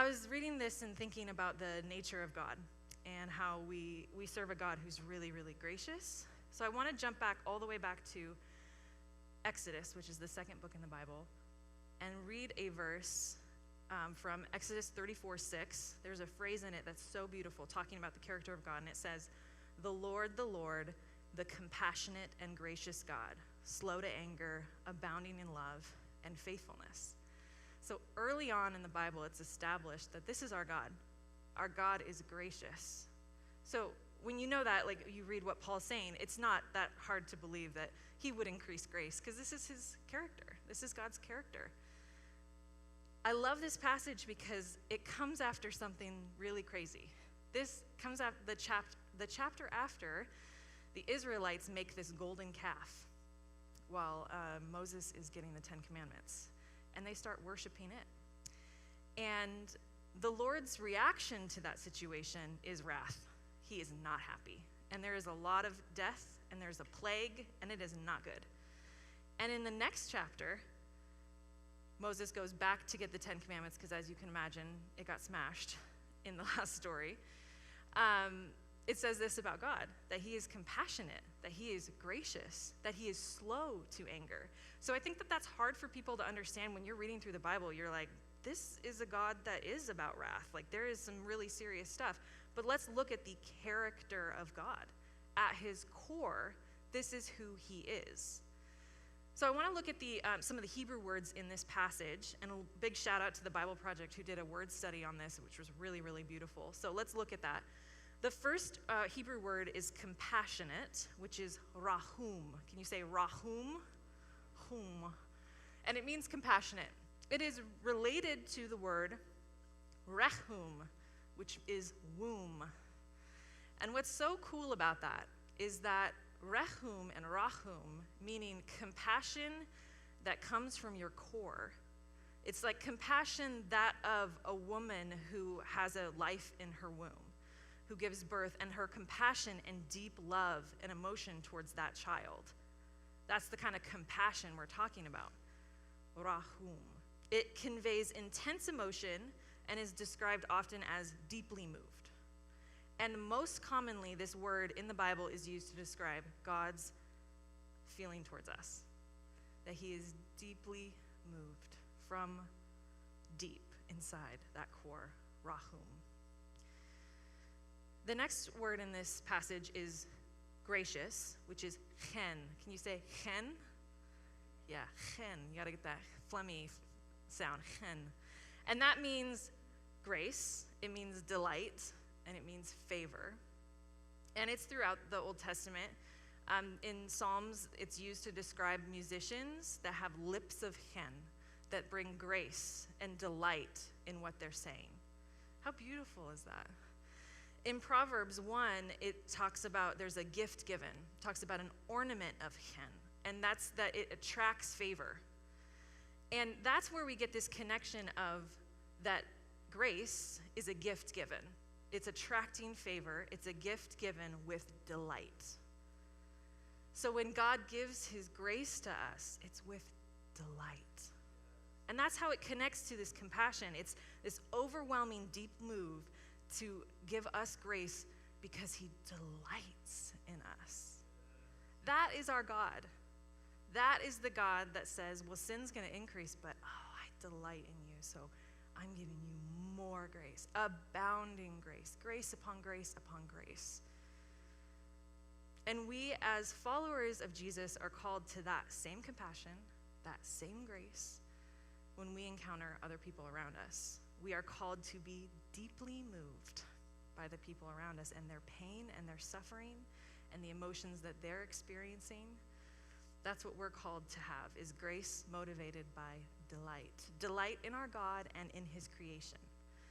was reading this and thinking about the nature of God and how we serve a God who's really, really gracious. So I want to jump back all the way back to Exodus, which is the second book in the Bible, and read a verse from Exodus 34:6. There's a phrase in it that's so beautiful, talking about the character of God, and it says, the Lord, the compassionate and gracious God, slow to anger, abounding in love and faithfulness. So early on in the Bible, it's established that this is our God. Our God is gracious. So when you know that, like you read what Paul's saying, it's not that hard to believe that he would increase grace, because this is his character. This is God's character. I love this passage because it comes after something really crazy. This comes after the chapter after the Israelites make this golden calf while Moses is getting the 10 Commandments, and they start worshiping it. And the Lord's reaction to that situation is wrath. He is not happy. And there is a lot of death, and there's a plague, and it is not good. And in the next chapter, Moses goes back to get the 10 Commandments, because as you can imagine, it got smashed in the last story. It says this about God, that he is compassionate, that he is gracious, that he is slow to anger. So I think that that's hard for people to understand. When you're reading through the Bible, you're like, this is a God that is about wrath. Like, there is some really serious stuff. But let's look at the character of God. At his core, this is who he is. So I want to look at some of the Hebrew words in this passage, and a big shout out to the Bible Project who did a word study on this, which was really, really beautiful. So let's look at that. The first Hebrew word is compassionate, which is rahum. Can you say rahum? Hum. And it means compassionate. It is related to the word rechum, which is womb. And what's so cool about that is that rechum and rahum, meaning compassion that comes from your core. It's like compassion that of a woman who has a life in her womb, who gives birth, and her compassion and deep love and emotion towards that child. That's the kind of compassion we're talking about. Rahum. It conveys intense emotion and is described often as deeply moved. And most commonly, this word in the Bible is used to describe God's feeling towards us, that he is deeply moved from deep inside that core, rahum. The next word in this passage is gracious, which is chen. Can you say chen? Yeah, chen. You got to get that phlegmy sound, chen. And that means grace, it means delight, and it means favor. And it's throughout the Old Testament. In Psalms, it's used to describe musicians that have lips of chen, that bring grace and delight in what they're saying. How beautiful is that? In Proverbs 1, it talks about there's a gift given. It talks about an ornament of chen, and that's that it attracts favor. And that's where we get this connection of that grace is a gift given. It's attracting favor. It's a gift given with delight. So when God gives his grace to us, it's with delight. And that's how it connects to this compassion. It's this overwhelming, deep move to give us grace because he delights in us. That is our God. That is the God that says, well, sin's going to increase, but I delight in you, so I'm giving you more grace, abounding grace, grace upon grace upon grace. And we as followers of Jesus are called to that same compassion, that same grace when we encounter other people around us. We are called to be deeply moved by the people around us and their pain and their suffering and the emotions that they're experiencing. That's what we're called to have, is grace motivated by delight. Delight in our God and in his creation.